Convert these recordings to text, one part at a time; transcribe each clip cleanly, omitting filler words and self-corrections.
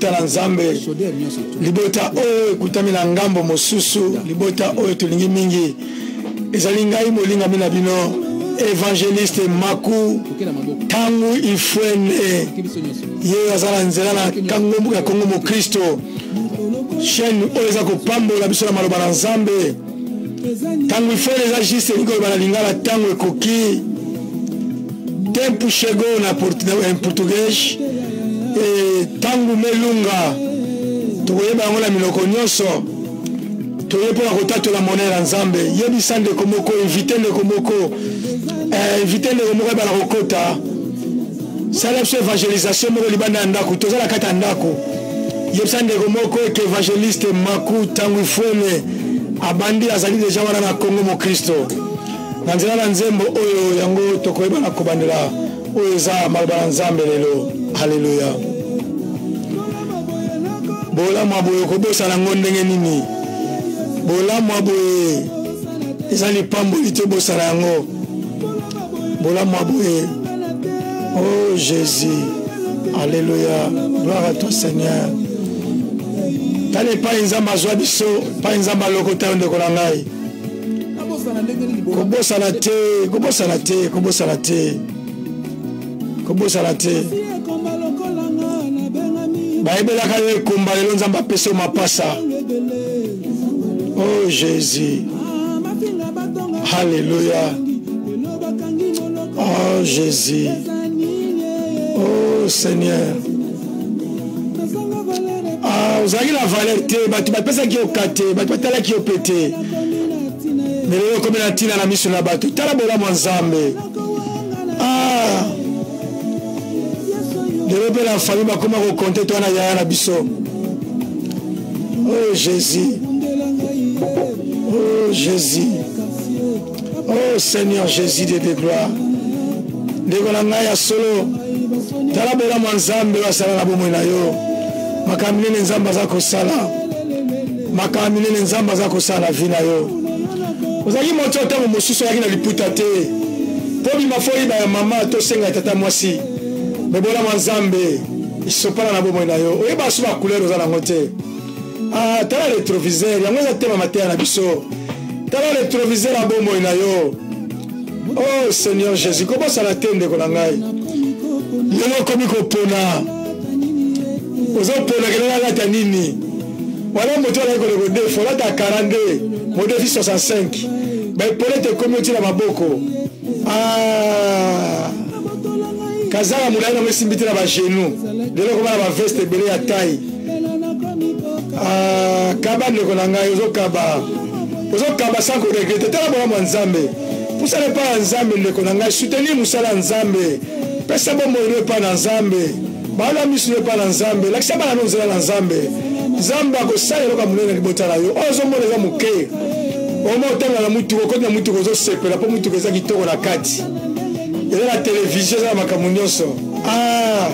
Libota Nzambe, libota oyo kutamina ngambo mosusu, libota oyo tulingi mingi. Ezalingai molinga mina bino évangéliste Maku tangu ifwene ye azala nzela na kango ya Kongo mo Kristo. Chaîne oyo eza kopambola biso na maloba na Nzambe. Tangu ifwene eza juste niko bana lingala tangu ekoki. Tempo chegou na português. Tangu melunga toyeba yango na minoko nyonso toyepo na kotato la monnaie na Nzambe yebisa ndeko moko invité ndeko moko bana kokota sala biso évangélisation moko libanda ndako tozala kata ndako yebisa ndeko moko ke évangéliste Maku tangu ifwene abandi azali deja wana na Kongo mo Kristo na nzela na nzembo oyo yango tokoyeba na kobandela oyo eza maloba na Nzambe lelo. Alléluia. Bola maboye kobosa na ngondenge nini. Bola maboye ezali pamboli te bosa na yango. Bola maboye. Oh Jésus. Alléluia. Gloire à toi Seigneur. Tale pa nzamba zwa biso, pa nzamba lokota ndeko na ngai. Kobosa na te, kobosa na te, kobosa na te. Kobosa na te. Baibela kale komba lelo Nzamba peso mapasa. Oh Jésus. Alléluia. Oh Jésus. Oh Seigneur. Ah, vous avez la valeur te, batu bapesa ki okate, batu batala ki opete. Mais lelo comme na tina na miso na batu, tala bola mo Nzambe. Ah. De la famille m'a comment raconter toi na yaya na biso. Oh Jésus. Oh Jésus. Oh Seigneur Jésus de gloire. Ndeko na ngai ya solo. Tala bela Nzambe wa sala na bomo na yo. Makamine Nzamba za kosala. Makamine Nzamba za kosala vina yo. Ozali moto tango mosusu yaki na liputa te. Po bi mafoi ba mama to senga tata mwasi. Mais bon, la Nzambe, ils sont pas dans la bonne yo. Oui, bah, souvent couleur aux alengotés. Ah, t'as le rétroviseur. Y'a moins de thème à matin à biso. T'as le rétroviseur à bon moyen yo. Oh Seigneur Jésus, comment ça la tête de Kolangai? Y'a comme il pona. Aux autres pona que là t'as nini. Voilà moto là que le défaut là t'as 42, modèle 65. Mais pour être comme tu l'as ma boko. Ah. Kazara mulana mesimbiti na ba genou lelo ko ba veste belé ya taille ah kaba ndeko na ngai ozo kaba sans ko regretter tala bo Nzambe pusale pa Nzambe ndeko na ngai soutenir musala Nzambe pesa bo mo pa na Nzambe bala misu pa na Nzambe la kisaba na nzela na Nzambe Nzambe ko sala loka mulena libota na yo ozo mo leza muke o mo tanga na mutu ko na mutu ko zo sepela po mutu ko za kitoko na kati. Et la télévision, ça m'a camunioso. Ah,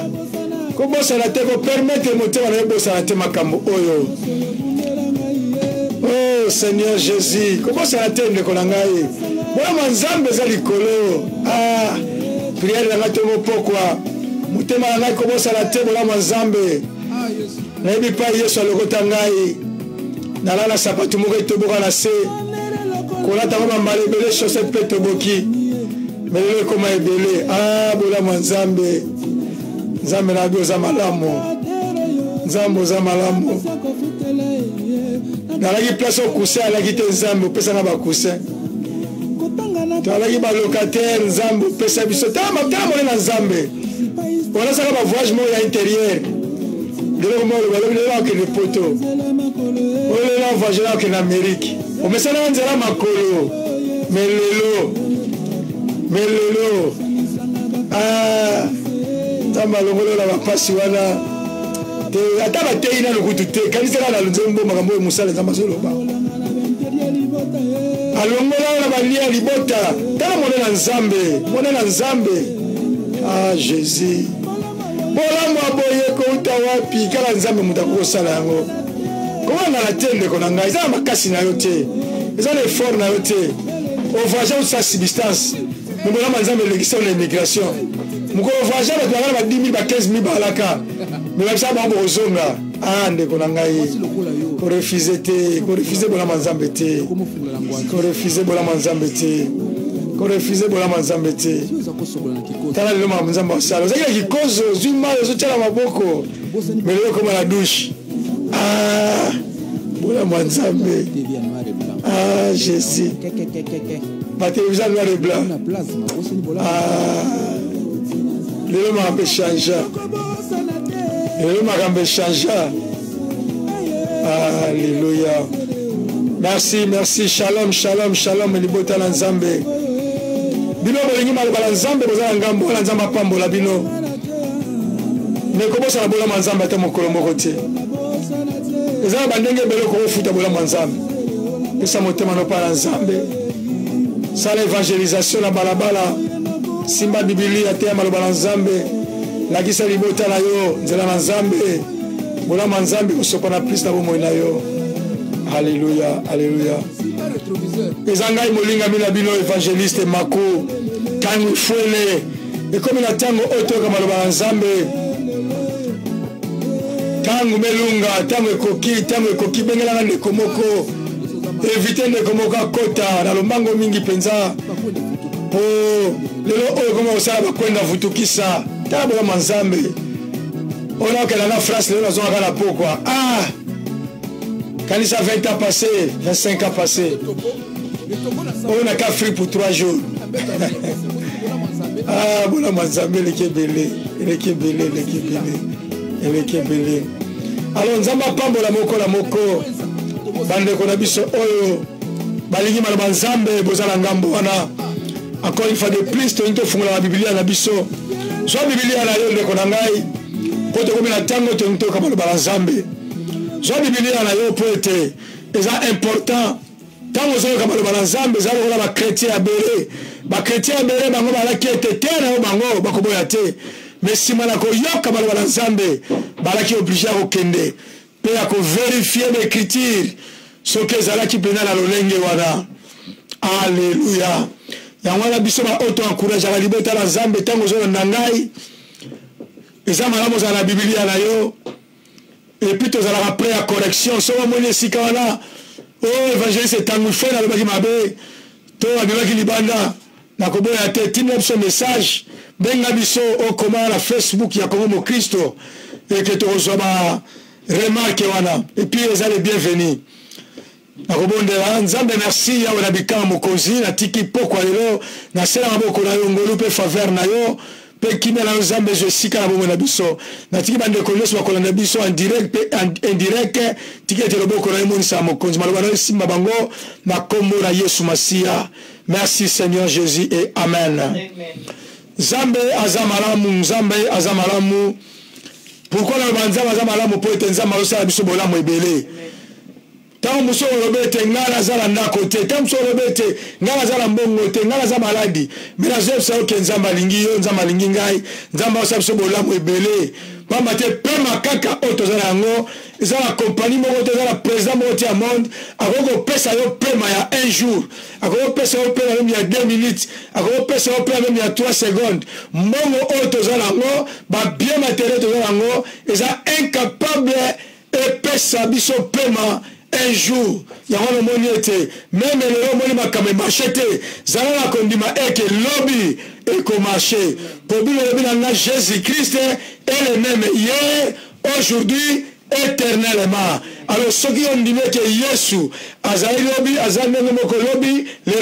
comment ça la tête vous permettre de monter dans le ça la tête macambo oyo. Oh Seigneur Jésus, comment ça la tête de Kolangai? Moi Nzambe za likolo. Ah, prière na tomo pourquoi? Mutema na comment ça la tête moi Nzambe. Na bi pa Yesu alokota ngai. Na la sapatu mo ko toboka na se. Kola ta ko mbale bele chaussette pe toboki. Mais le comment est belé. Ah, bola Nzambe. Nzambe na bio za malamu. Nzambe za malamu. Na la place au coussin à la guitare Nzambe pesa na ba coussin. Ta la ba locataire Nzambe pesa biso. Ta mo na Nzambe. Voilà ça va voyage mo ya intérieur. De le mo le là que le poteau. On le là voyage là que en Amérique. On met ça dans nzela makolo. Mais Melelo ah tamba longolo la bapasi wana te ataba te ina lokutu te kanisela la nzembo makambo musala nzamba solo ba alongola la balia libota tala mona Nzambe ah Jésus bola mwaboye ko utawapi kala Nzambe mutako sala yango comment na la tende ko nanga za makasi na yote za le fort na yote au voyage sa substance. Nous avons Nzambe l'élection de l'immigration. Nous avons voyagé avec 10 000 à 15 000 balaka. Mais comme ça, on zonga. Ah, ndeko na ngai. Ko refuser te, ko refuser bola manzambe te. Ko refuser bola manzambe te. Ko refuser bola manzambe te. Tala le manzambe sala. Zaki kikozo, zuma zo tala maboko. Mais le comme la douche. Ah, bola manzambe. Ah, Jésus. Ma télévision noir et blanc. Ah, le m'a un peu changé. Le m'a un peu changé. Alléluia. Merci, merci. Shalom, shalom, shalom. Libota Nzambe. Bino bolingi malobala Nzambe bozala ngambo la Nzamba pambola bino. Mais comment ça la bola Nzambe ata mokolo moko te. Ezala bandenge belo ko futa bola Nzambe. Esa motema no pa Nzambe. Ça l'évangélisation la balabala. Simba Biblia te malobala Nzambe. La kisa libota na yo nzela na Nzambe. Bola Nzambe usopana plus na bomo na yo. Alléluia, alléluia. Ezangai molinga mina bino évangéliste mako tangu fuele et comme la tango oto kama loba Nzambe tangu melunga tangu ekoki bengela ngande komoko éviter de komoko kota na lombango mingi penza po lelo oyo koma osala bakwenda vutukisa tabo la Nzambe ona kala na France lelo zonga na pokwa ah kanisa 20 ans passé 25 ans passé on a qu'à free pour 3 jours. Ah, bon, Nzambe, il est belé. Alors, Nzamba pambo la moko. Bande kona biso oyo. Balingi malaba Nzambe, bozala ngambo wana. Encore une fois de plus, to into fungola la Biblia na biso. So Biblia na yo ndeko na ngai. Kote komi na tango to into kama malaba Nzambe. So Biblia na yo poete. Eza important. Tant que vous avez un Nzambe, vous avez un chrétien à Béré. Les chrétiens à Béré, bango balaki etete na bango bakoboya te. Mais si malako yoka balaba Nzambe, balaki obligé à okende. Pe ya ko vérifier l'écriture. Ce que zalaki pena na lolenge wana. Alléluia. Ya wana biso ba auto encourage la libeta na Nzambe tango zo na ngai. Eza malamu za la Biblia na yo. Et puis tu as après la correction, so moni sika wana. Oh, évangéliste tangu fena le baki mabe to abibaki libanda na koboya te tino so message benga biso o koma la Facebook ya Kongo Kristo et que to reçoit remarque wana et puis les allez bienvenus na kobonde Nzambe merci ya wana bikama mokozi na tiki poko lelo na sela maboko na yo ngolu pe faveur na yo pe kimela Nzambe je sika na bomo na biso na tiki bande koleso bakola na biso en direct pe indirect tiki te loboko na yemo sa mokonzi maloba na simba bango na kombo na Yesu Masia. Merci Seigneur Jésus et amen. Nzambe azamalamu pourquoi na banzama azamalamu po etenza osala biso bolamu ebele. Tant muso robete ngala zala ndako te tant muso robete ngala zala mbongo te ngala za maladi mais la zeb sa ke Nzamba lingi yo Nzamba lingi ngai Nzamba osa biso bolamu ebele pamba te pema kaka oto zala ngo ezala compagnie moko te ezala président moko te ya monde akoko pesa yo pema ya 1 jour akoko pesa yo pema même ya 2 minutes akoko pesa yo pema même ya 3 secondes mbongo oto zala ngo ba bien matériel to zala ngo eza incapable et pesa biso pema un jour, il y a un moment même le moni makame machete, zala la kondima eke lobby et ko marché. Pour bien le Jésus-Christ est le même hier, aujourd'hui, éternellement. Alors ceux qui ont dit que Yesu azali lobby, azali même moko lobby, le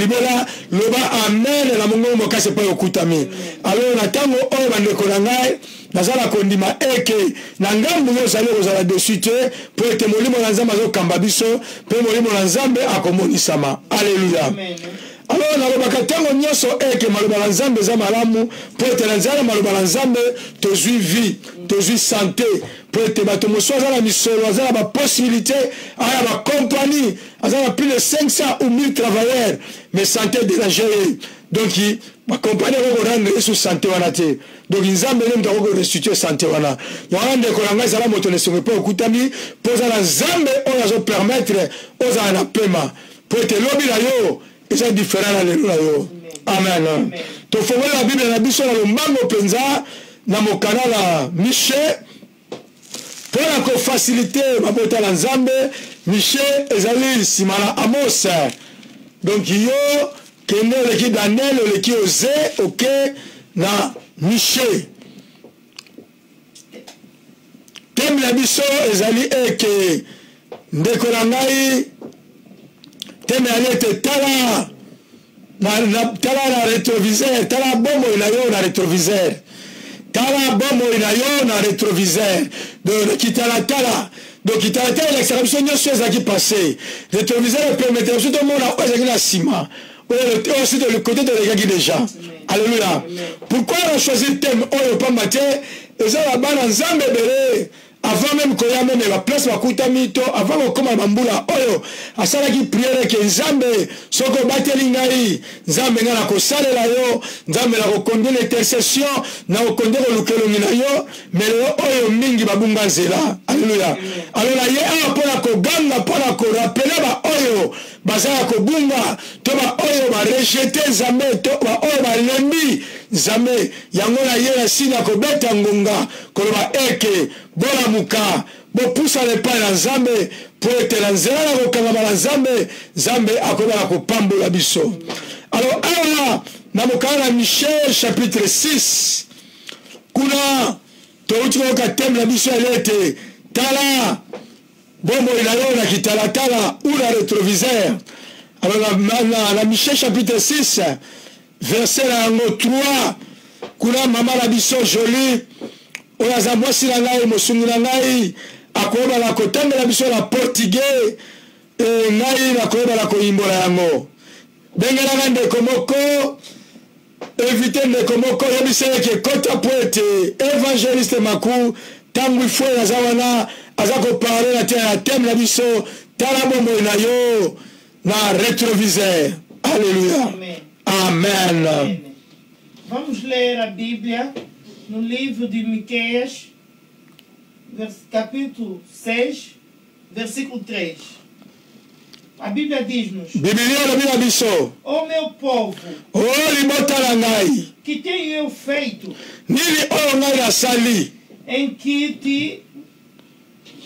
libera, loba amen la mongo mokase pa okutami. Alors na tango o bande ko ngai nazala kondima eke na ngambu yo zali kozala dessus te po ete molimo na Nzambe azokamba biso pe molimo na Nzambe akomonisama. Alléluia. Alors nalobaka tango nyonso eke maloba na Nzambe za malamu po ete na nzala maloba na Nzambe tozwi vie tozwi santé po ete bato mosusu aza na misolo aza na bapossibilité aya bacompagnie aza na plus de 500 ou 1000 travailleurs mais santé dérangé donc bacompagnie akokorendre esu santé wana te donc Nzambe nde moto akokorestitue santé wana yango ndeko na ngai ezala moto nesongo mpo okutami mpo oza na Nzambe oyo azopermettre ozala na pema po ete lobi na yo eza différent na lelo na yo. Amen. Tofongola la Bible na biso na lombango penza na mokana la Miche facilité mabota na nzambe Michel ezali simana Amos donc yo kende leki Daniel leki Osé ok na Michel thème la biso ezali eke ndeko na ngai thème alete tala na rétroviseur tala bombo na yo na rétroviseur tala bombo na yo na rétroviseur donc kitala tala donc kitala tala l'extraction nyonso ezaki passé rétroviseur permettait tout le monde à ezaki na sima aussi de le côté de l'égaki déjà alléluia pourquoi on a choisi le thème oyo pamba te eza la bana nzambe belé avant même koya même la place bakuta mito avant kokoma bambula oyo asalaki prière ke nzambe soko bateli ngai nzambe ngana kosalela yo nzambe la kokonde l'intercession na kokonde kolukelo na yo mais oyo mingi babunga nzela alléluia alors la ye a pona koganga pona ko rappeler ba oyo bazala kobunga to ba oyo ba rejeter nzambe to ba oyo ba lembi nzambe yango na ye sina kobeta ngonga koloba eke bola muka bo poussa le pas na nzambe pour être la nzela na kokanga na nzambe nzambe akoba kopambola biso alors awa na mokana Michel chapitre 6 kuna to utika thème la biso elete tala bombo inayo na kitala tala ou la rétroviseur alors na Michel chapitre 6 verset 3 kuna mama la biso jolie oya za mwasi na ngai mosungi na ngai akoba la kotambela biso la portugais ngai na koba la koyimbola yango bengela ndeko moko éviter ndeko moko yebisele ke kota poete évangéliste maku tangu ifo aza wana aza ko parler na thème la biso tala bombo na yo na rétroviseur alléluia amen, amen. Vamos ler a Bíblia no livro de Miqueias, capítulo 6, versículo 3. A Bíblia diz-nos: Ó meu povo, que tenho eu feito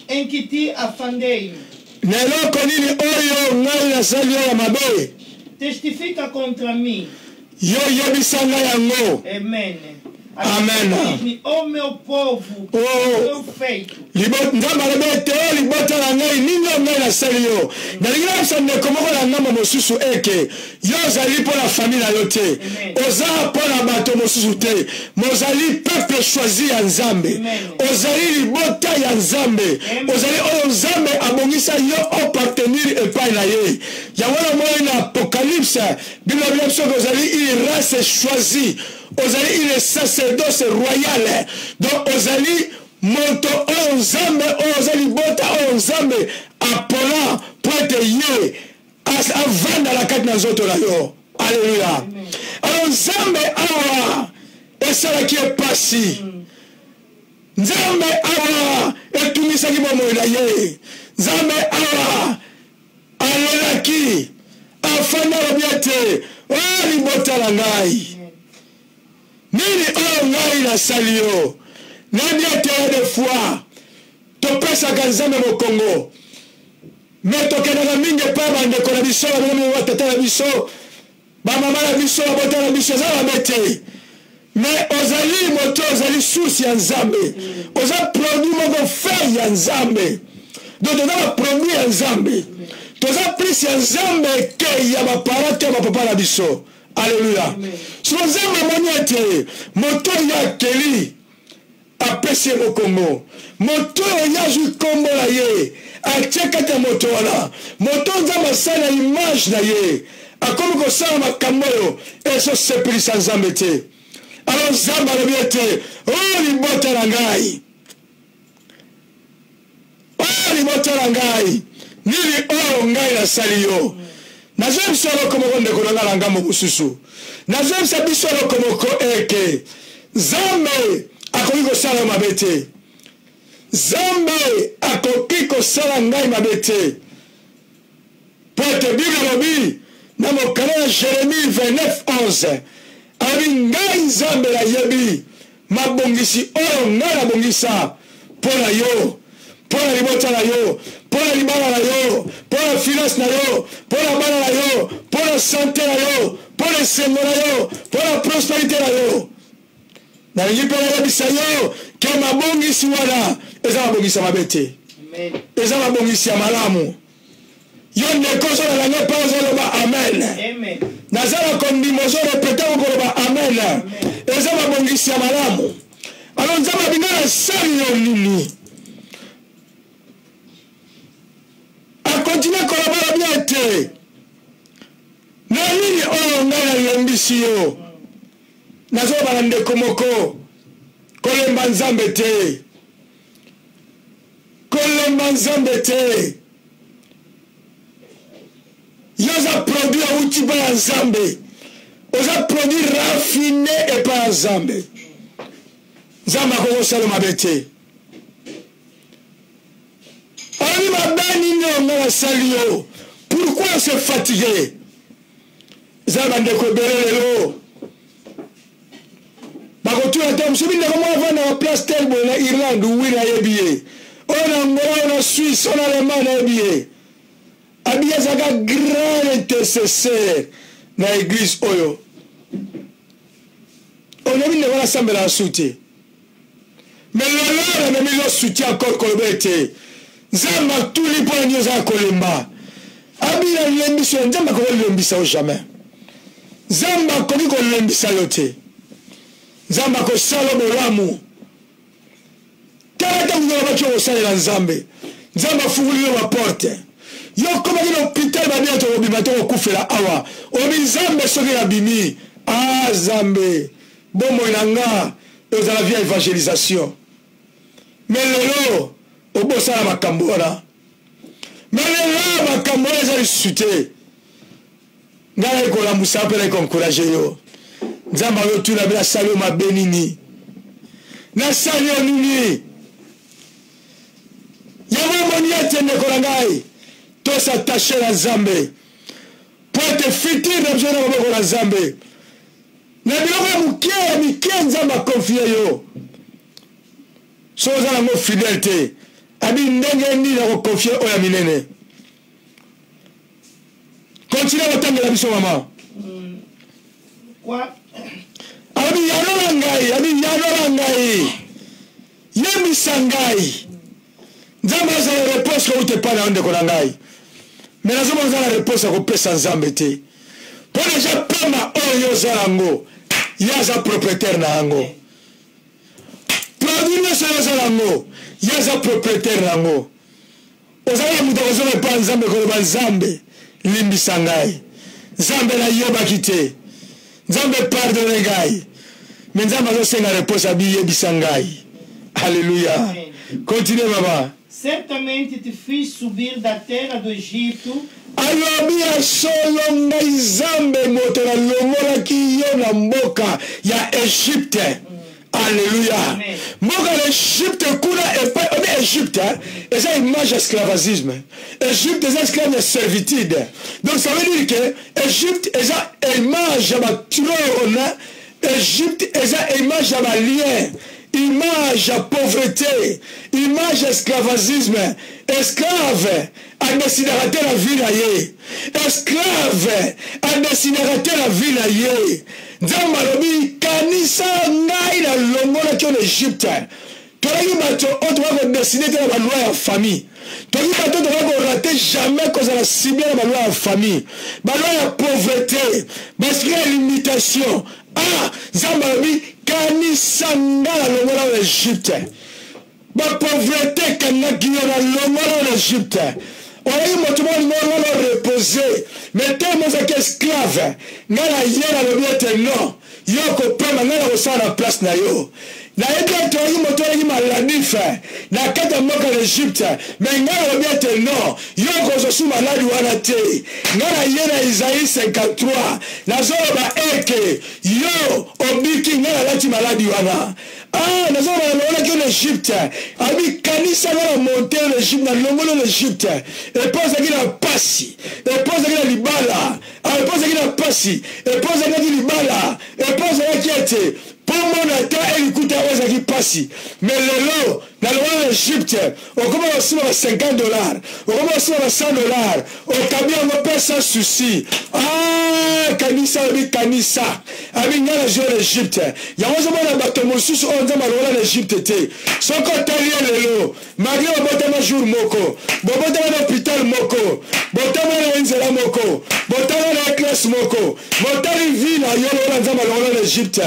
em que te afandei? Testifica contra mim. Amém. Amen. Oh meu povo, meu feito. Oza pona bato mosusu te. Mozali peuple choisi ya Nzambe. Ozali libota ya Nzambe. Ozali oyo Nzambe abongisa yo appartenir epai na ye. Yango na na Apocalypse, Bible biso ozali une race choisie. Ozali une sacerdoce royale. Donc ozali moto oyo Nzambe ozali bota oyo Nzambe apona pour être ye avanda la kati na nzoto na yo. Alléluia. Alors Nzambe awa esalaki epasi. Nzambe awa etumisaki bomoi na ye. Nzambe awa alelaki afanda lobi ete oyo libota na ngai nini oyo ngai nasali yo nani ete de fois topesaka Nzambe mokongo me tokendaka mingi epai bandeko na biso batata na biso bamama na biso babota na biso eza babe te mais ozali moto ozali susi ya Nzambe oza produit moko fei ya Nzambe donc toza baproduit ya Nzambe toza plus ya Nzambe ke ya bapara te bapapa na biso. Alléluia. So Nzambe amoni ete moto ya akeli apesi ye mokongo moto oyo azwi kombo na ye atie kati ya moto wana moto Nzambe asala image na ye akomi kosala makambo oyo ezosepelisa Nzambe te. Alors Nzambe alobi ete oyo libota na ngai nini oyo ngai nasali yo nazwa biso eloko moko ndeko na ngai na ngambo mosusu nazwa biso eloko moko eke Nzambe akoki kosala yo mabe te. Nzambe akoki kosala ngai mabe te. Po ete Bible elobi na mokanda ya Jérémie 29:11 alobi ngai Nzambe nayebi mabongisi oyo ngai nabongisa mpo na yo pour la libota na yo, pour la libala na yo, pour la finance na yo, pour la bala na yo, pour la santé na yo, pour le sengo na yo, pour la prospérité na yo. Na lingi pe na bisa yo, ke mabongisi wana, eza mabongisi mabete. Eza mabongisi ya malamu. Yo nekoso na lange pa ozoloba amen. Amen. Nazala kondimozo repeta ukoloba amen. Eza mabongisi ya malamu. Alors nzamba bingana sali yo nini. A continuer kolabala bien te. Na nini oyo ngana lembisi yo. Nazoba na ndeko moko. Kolemba nzambe te. Kolemba nzambe te. Yoza produit outil par nzambe. Oza produit raffiné et par nzambe. Nzamba koko salo mabete. Ani mabani nyonga la salio. Pourquoi se fatiguer? Nzamba ndeko belelo. Bakotu na tam subi ndeko mwa vana wa place telbo na Irlande ou na yebiye. On a Angola, on a Suisse, on a Allemagne na yebiye. Abiya zaka grand intercesseur na église oyo. On a mis le voilà semble la soutien. Mais le Lord a mis le soutien encore kolobete. Nzamba tout les points de za kolemba. Abiya lembisa nzamba ko lembisa au jamais. Nzamba ko ko lembisa yote. Nzamba ko salo bolamu. Tata ngolo bacho ko sala nzambe. Nzamba fungulile wa porte. Yo koma kino hôpital ba bientôt obimato okufela awa. Obi nzambe soki ya bimi. Ah Zambe. Bomo inanga eza la via évangélisation. Mais lelo obosa na makambora. Mais lelo makambora eza lisute. Ngala ikola musape na encourager yo. Nzamba yo tuna bila salio mabenini. Na salio nini? Yamo moniete nekola ngai. Tous s'attacher à Zambé. Pour être futur d'objet de la Zambé. Na biloko mukia mikia nzamba confier yo. Soza na mo fidélité. Abi ndenge ndi na confier oya minene. Continue à tendre la biso maman. Quoi? Abi yano ngai. Yemi sangai. Nzamba za réponse ko ute pa na ndeko na ngai. Mais la zone a la réponse à couper sans embêter. Pour les gens, pas ma oyo zarango. Yaza propriétaire na ango. Produit le seul zarango. Yaza propriétaire na ango. Ozala mudazo ne pas nzambe ko ba nzambe. Limbi sangai. Nzambe na yoba kite. Nzambe pardonne gai. Mais nzambe zo senga réponse à biye bisangai. Alléluia. Continuez maman. Certamente te fiz subir da terra do Egito. Alobia solo ngai zambe moto na longola ki yo na mboka ya Egypte. Alléluia. Mboka ya Egypte kuna epa on Egypte eza image esclavagisme. Egypte eza esclave de servitude. Donc ça veut dire que Egypte eza image ya batrona. Egypte eza image ya balien. Image à pauvreté, image esclavagisme, esclave à décider la vie naïe, esclave à décider la vie naïe. Dzamalobi kanisa ngai la longola ki en Égypte. Toyi bato on doit décider de la loi en famille. Toyi bato doit rater jamais cause la cible la loi en famille. La loi en pauvreté, parce qu'il y a limitation. Ah, Dzamalobi kanisa ngai la longola en Égypte. La pauvreté kanaki la longola en Égypte. Oyi moto mo reposer. Mettez moi esclave. Ngala yera le biete non. Yo ko pema ngala ko sa la place na yo. Na ebe to yi moto yi maladi fe. Na kata moka l'Égypte. Mais ngala le biete non. Yo ko so su maladi wana te. Ngala yera Isaïe 53. Na zo ba eke. Yo obiki ngala lati maladi wana. Ah, nous avons l'Égypte. Abi kanisa va monter l'Égypte, dans l'ongolo l'Égypte. Et pense qu'il a passé. Et pense qu'il a libala. Et pense qu'il a passé. Et pense qu'il a libala. Et pense qu'il a été. Pour mon état, il coûte à qui passe. Mais le lot, dans l'Égypte, on commence aussi à $50. On commence aussi à $100. Au Kabia, on paie sans souci. Ah, kanisa, abi kanisa. Abi ngana jouer l'Égypte. Il y a un bateau moussous, on dit à l'Égypte. Son côté le lot. Malgré le botama jour moko. Botama l'hôpital moko. Botama l'Enzela moko. Botama la classe moko. Botama ville à Yolo, on dit à l'Égypte.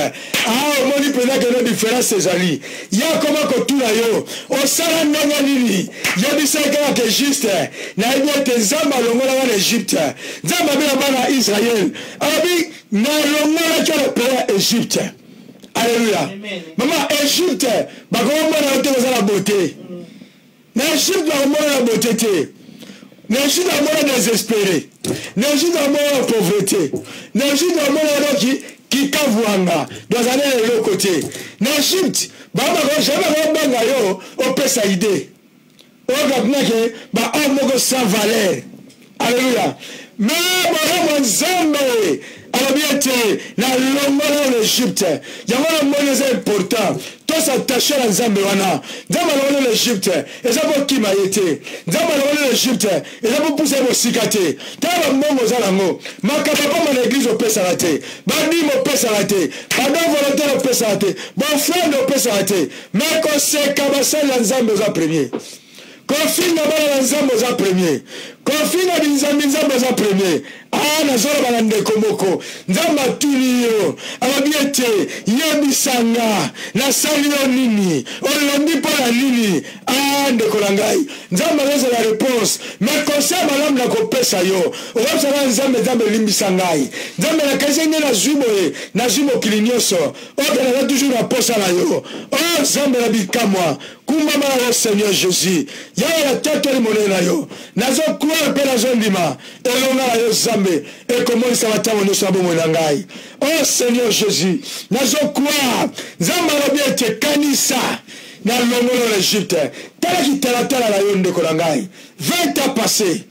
Ah, on dit que nos différences ezali. Il y a comment que tout là yo. Au sala ndanga nini. Yo bisaka que juste. Na yete zamba longola wa l'Égypte. Zamba bila bana Israël. Abi na longola kwa le pays Égypte. Alléluia. Maman Égypte, ba ko mona ote ko la beauté. Na Égypte ba ko mona la beauté te. Na Égypte ba mona désespéré. Na Égypte ba mona pauvreté. Na Égypte ba mona qui kavuanga dans un autre côté. N'Égypte, baba ko jamais banga yo au pesa idée. Au gabna ke ba amogo sans valeur. Alléluia. Mais bon Nzambe alabiete na longola l'Égypte. Yamana mona c'est important. Tous s'attacher à Nzambe wana. Nzambe longola l'Égypte. Et ça pour qui m'a été. Nzambe longola l'Égypte. Et ça pour pousser vos cicatrices. Tala mongo zalango. Makapapa mon église au pesa raté. Bandi mo pesa raté. Banda volontaire au pesa raté. Bon frère au pesa raté. Mais qu'on sait kabasa Nzambe za premier. Confine na Nzambe za premier. Confine na Nzambe za premier. Ah, nazora balande komoko. Nzamba tulio. Alabiete. Yebisanga. Na salio nini. Olondi pola nini. Ah, ndekolangai. Nzamba reze la réponse. Mais conseil malam na kopesa yo. Owapsa Nzambe limbisangai. Nzambe na kazenge na zuboe. Na zubo kilinyoso. Oke na toujours na posa na yo. Oh, Nzambe na bikamwa. Kumba mara Seigneur Jésus. Yawe la tatu li monena yo. Nazo croire pe nazo ndima. Elonga la yo Zambe. Et comment ça va t'amener sur bon monangai. Oh Seigneur Jésus. Nazo croire. Zamba robiete kanisa. Na longo l'Égypte. Tala ki tala la yo ndeko langai. 20 ans passés.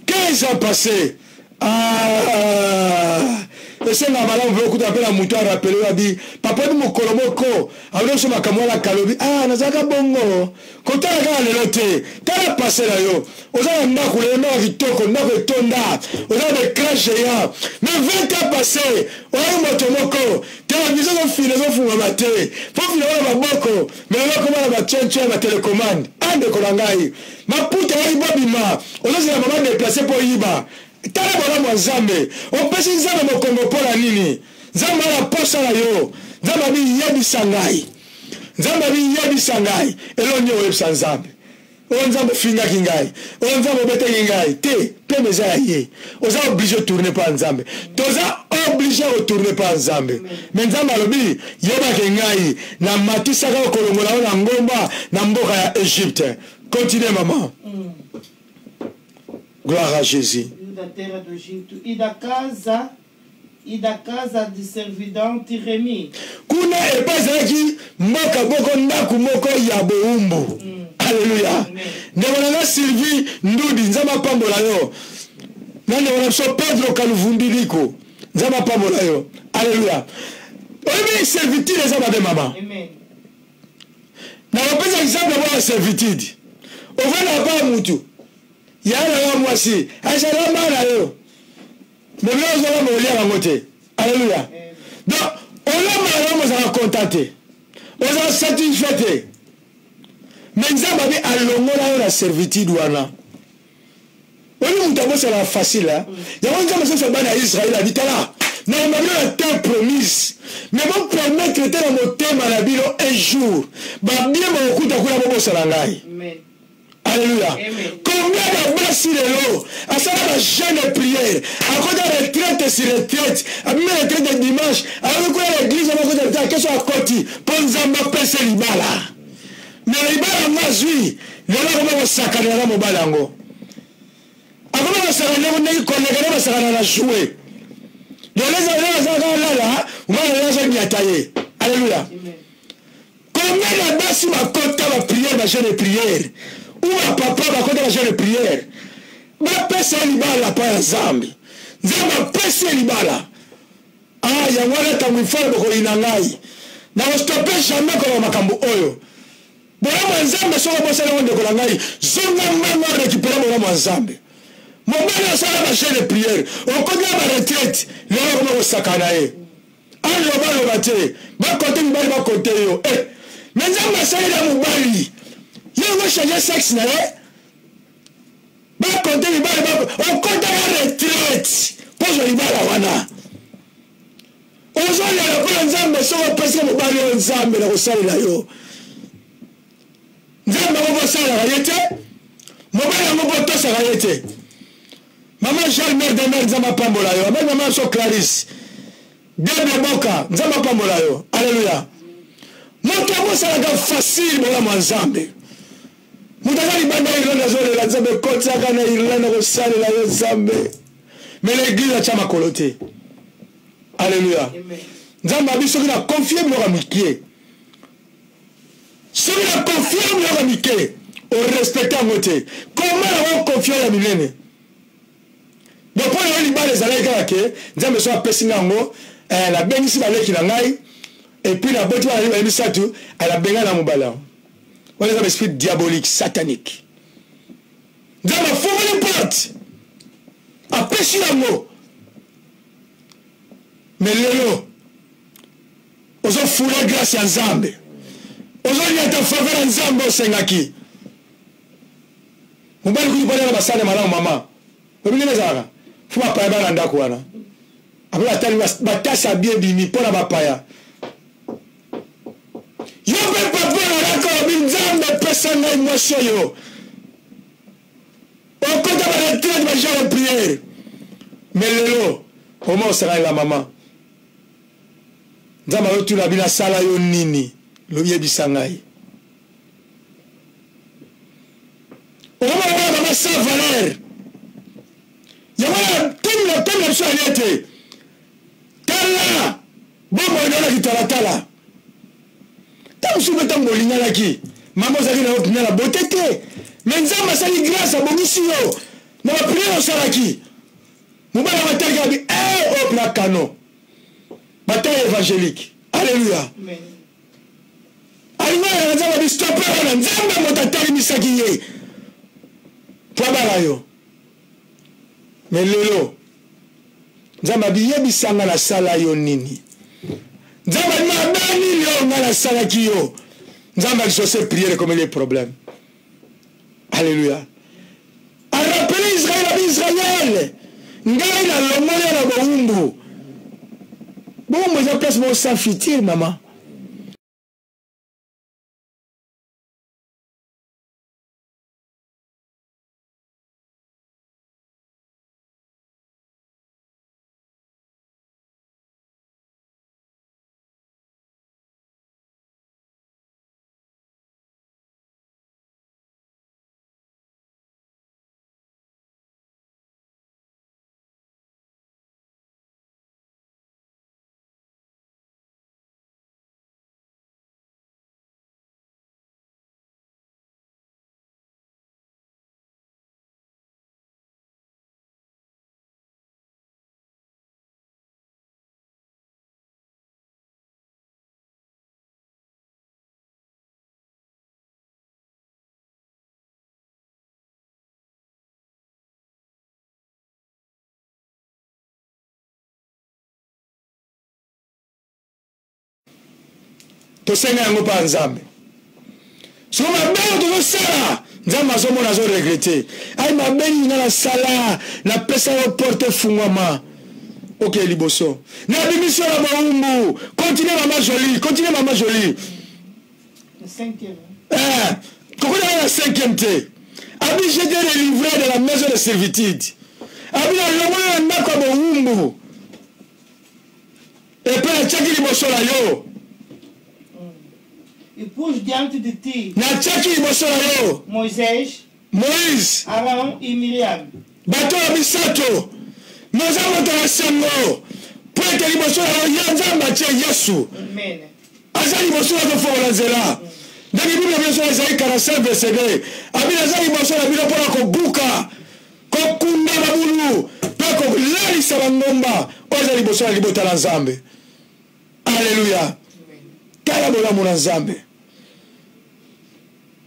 15 ans passés. Ah. Et c'est la malade, on veut écouter la mouton à rappeler, on a dit, papa de mon colomoko, alors sur ma camola calobi, ah, nazaka bongo, quand t'as regardé le thé, t'as passé là yo, aux gens n'a coulé, n'a vitoko, n'a vitonda, aux gens des crashs géants, mais 20 ans passés, on a eu motomoko, t'as la vision de philosophe ou maté, pour finir la boko, mais on a comment la tchenche ma télécommande, un de kolangai, ma puta ya ibabima, on a la maman déplacée pour Iba. Tala bala Nzambe on pesi Nzambe mokongo pola nini Nzambe la posa la yo Nzambe bi yebisangai Nzambe bi yebisangai elonyo websa Nzambe on Nzambe finga kingai on Nzambe bete kingai te pe meza ye oza obligé de tourner par Nzambe toza obligé de tourner par Nzambe mais Nzambe alobi yeba kingai na matisa ka kolongola na ngomba na mboka ya Égypte continue maman gloire à Jésus. Da terra do Egito e da casa de servidão Tiremi. Kuna epazaki mboka boko ndaku moko ya boumbu. Alléluia. Ndebona Sylvie ndudi nzama pambola yo. Ndebona so Pedro kaluvundiliko nzama pambola yo. Alléluia. Obi servitude nzama de mama. Amen. Na wapeza exemple wa servitude. Ovana pa mutu. Yala moi si ajala mala yo mais nous allons mourir à côté alléluia donc on a mal on va contenter on va satisfait mais Nzambe abi alongola la servitude wana on nous tabo c'est la facile hein il y a un Nzambe c'est bana Israël a dit là normalement la terre promise mais bon promettre que dans mon thème à la Bible un jour ba bien beaucoup ta kula bobo salangai amen. Alléluia. Amen. Combien de basi de l'eau, à ça la jeûne de prière, à côté de retraite sur retraite, à même retraite de dimanche, à côté de l'église, à côté de l'église, qu'est-ce qu'on a côté, pour nous embapper ce libala. Mais le libala, moi, oui, il y a là comment on s'accade à mon balango. À comment on s'accade à mon balango, on s'accade à la jouer. Il y a les années, là, on va aller à la tailler. Alléluia. Combien de basi bakota ba prière ba jeune prière ou ba papa bakota ba jeune prière ba pesa libala pa ya Zambi nzamba pesa libala ya ngwana tamwifala boko inangai na stopper jamais ko makambo oyo bona mwanzambe soko bosala wonde ko ngai zonga mama récupérer bona mwanzambe mobali osala ba jeune prière okonya ba retraite lelo ko ko sakana e alo balo bate ba côté libala ba côté yo mais nzamba sala mobali yo changer sexe na ye ba côté libala ba okonya ba retraite pour libala wana ozali la kwa nzambe soko pesa mobali o nzambe na kosalela yo nzambe ko sala yete mobali ngo botosa yete mama Charles mère de mère nzamba pambola yo amen mama so Clarisse Debe Boka nzamba pambola yo alléluia moto mo sala ga facile bola mwanzambe mutazali banda Irlanda zole la nzambe kotsa kana Irlanda ko salela yo nzambe mais l'église a chama kolote. Alléluia. Nzamba biso ki na confier biloko mikie. Soki na confier biloko mikie, o respecte yango te. Comment on confie ya minene? Donc pour les libales ezalaki kaka ke nzambe so apesi nango la bengisi baleki na ngai et puis la boti wana liba misatu ala benga na mobala. On est dans l'esprit diabolique, satanique. Nzambe fongoli porte. Apesi yango. Mais lelo ozo fula grâce ya Nzambe ozo nyata faveur ya Nzambe osengaki mobali kuti pona na basane malamu mama obili nezaka fuma paya bana ndako wana abula tali batasa bien bimi pona bapaya yo pe papa na ko Nzambe pesa ngai mwasho yo okota ba retraite ba jeune prière mais lelo comment sera la maman nzamba yotula bina sala yo nini loyebisa ngai oba ba sa valeur yamana tumla so alete tala bomo ndona kitalatala tamsuba tambo lingala ki mama zaki na opina la botete mais nzamba sali grâce abongisi yo na ba prière salaki mubala mataka bi au plat canon bataille évangélique. Alléluia. Amen. Alléluia. Nzamba bi stopper na nzamba motatali misaki ye. Twabala yo. Mais lelo nzamba bi yebisanga na sala yo nini. Nzamba mabani yo na sala ki yo. Nzamba bi se prier comme les problèmes. Alléluia. A rappeler Israël. Ngai na lomona na boumbu. Boumbu eza place mo sans fitir maman. Tosenga yango pa Nzambe. So mabelo tozosala Nzambe azomona azo regretter. Ay mabeli na sala na pesa yo porte fungwama. Ok liboso. Na bimission la baumbu. Continuez maman jolie. Le cinquième. Comment la cinquième té? Abi j'étais délivré de la maison de servitude. Abi na lomona na kwa baumbu. Et puis la chaki liboso la yo. Il pousse diante de ti. Moïse, Aaron et Myriam. bato bisato. Nous avons dans sango. Pour que liboso la yanza mache Yesu. Amen. Azali liboso la fola zela. dans la Bible de Isaïe 45 verset 2 abina za liboso na bino mpona kobuka kokunda babulu mpe kolalisa bangomba oyo eza liboso na libota la Nzambe. Alléluia. Tala bolamu na Nzambe.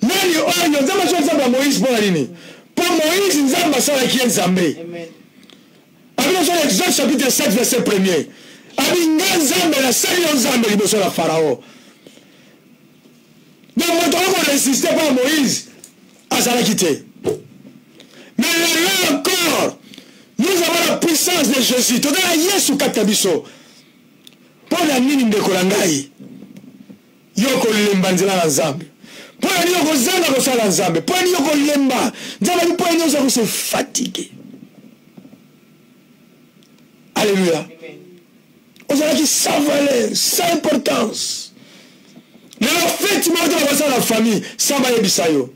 Nani oyo Nzambe asala Nzambe ya Moïse mpona nini? Mpo Moïse Nzambe asalaki ye Nzambe. Abino sur Exode chapitre 7 verset 1er. Abi nga Nzambe nasali yo Nzambe liboso na Pharaon. Donc moto oko résisté par Moïse azalaki te. Mais là encore, nous avons la puissance de Jésus. Tozala Yesu kati na biso. Pona nini ndeko na ngai? Yo kolemba nzela na Nzambe. Pona nini okozanga kosala Nzambe? Pona nini okolemba? Nzambe mpo nini oza kose fatigué? Alléluia. Ozalaki sans valeur, sans importance. Mais en fait, tu m'as dit dans la famille, ça va yebisa yo.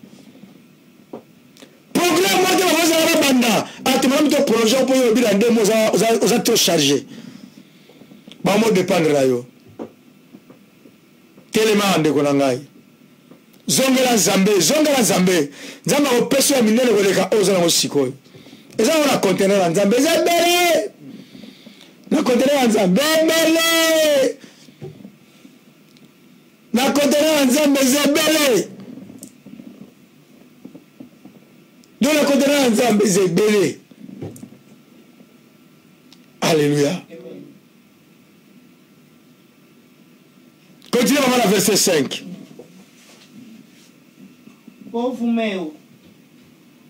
Programme moi de la banda, à tu m'as mis ton projet pour yo bila ndemo oza trop chargé. Ba mo dépendre la yo. Telema ande ko ngai. Zongela Nzambe. Nzambe ko peso ya minene ko leka oza na sikoyo. Eza ona conteneur ya Nzambe ezabele. Na conteneur ya Nzambe bele. Na conteneur ya Nzambe ezabele. Donc la conteneur ya Nzambe ezabele. Alléluia. Continue à la verset 5. Povo meu,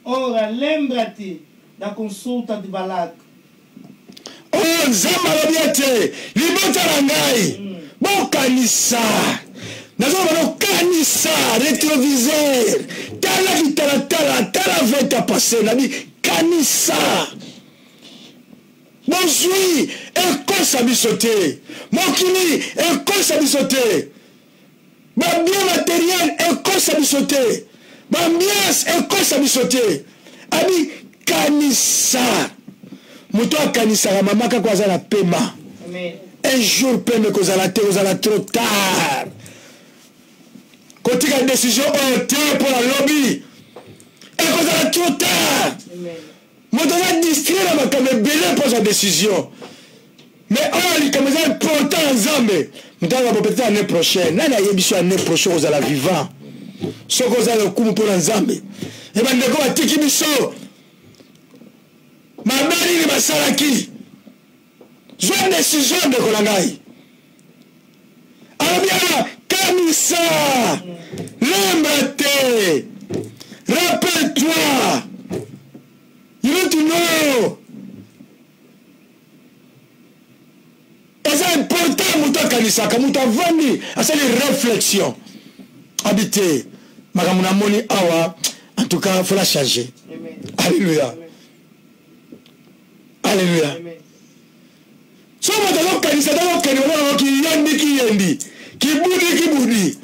ora lembra-te da consulta de Balac. Oh, Nzambe alobi libota na ngai bokanisa nazoba bokanisa rétroviseur tala veta passé nabi kanisa bozwi ekosa biso te mokili ekosa biso te babien matériel ekosa biso te bambiance ekosa biso te abi kanisa moto akanisaka mama kako aza na pema un jour pembe kozala te kozala trop tard kotika décision oyo te mpo na lobi ekozala trop tard moto aza distrait na makambo ebele mpo za décision mais oyo likambo eza important na Nzambe moto aza peut-être année prochaine nani ayebi so année prochaine kozala vivant soki ozala lokumu mpo na Nzambe ebandeko batiki biso mabeli ni basalaki zwa décision ndeko na ngai alobia kanisa lembra-te rappelle-toi you need to know eza important moto akanisaka moto avandi asali réflexion habité makambo na moni awa en tout cas faut la changer. Alléluia. Alléluia. So moto kanisa dawo kani wala ki kibudi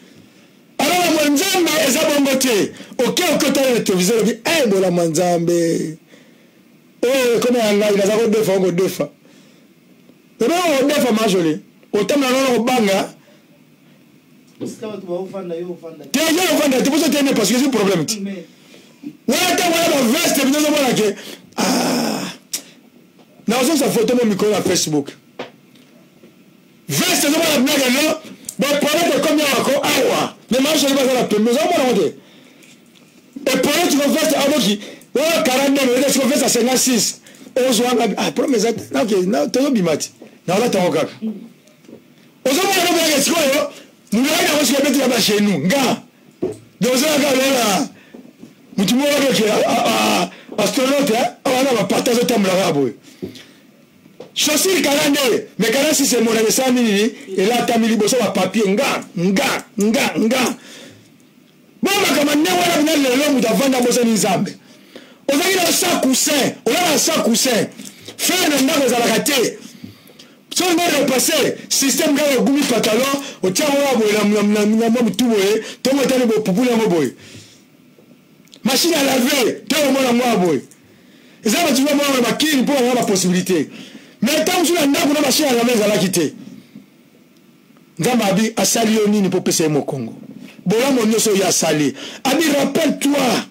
alors Nzambe eza bongo te okota le téléviseur bi bola Nzambe comme anga inaza ko defa ngo defa ebe defa majoli otamna no banga te yo vanda te poso tene parce que c'est un problème wala ta wala veste binozo mona ke na ozo sa photo mo micro na Facebook veste zo mona blague no bon problème comme ya ko awa mais marche ni bazala pembe zo mona ngote et pour tu vas veste aboki wala 49 mais tu vas veste à 56 ozo anga promesse OK na to bimati na wala ta okaka ozo mona blague siko yo mulaga na osika betu ya chez nous nga dozo anga wala mutu mo wala ke astronaute wana ba partage tamla rabo chaussure 42 mais 46 c'est mon ça mini et là tamili boso ba papier nga baba kama ne wala bina lelo mutu avanda boso ni Nzambe ozaki na sa coussin ola sa coussin faire na ndako za la kate so on repasser système ga gumi pantalon o tia wa bola na mutu boye to mo tane bo pupula mo boye machine à laver to mo na mo boye eza ba tuwa mo ba kini pour avoir la possibilité mais tant que la ndako na machine à laver za la kite Nzambe abi asali yo nini po pesa mo Congo bola monyoso ya sali. Ami rappelle-toi.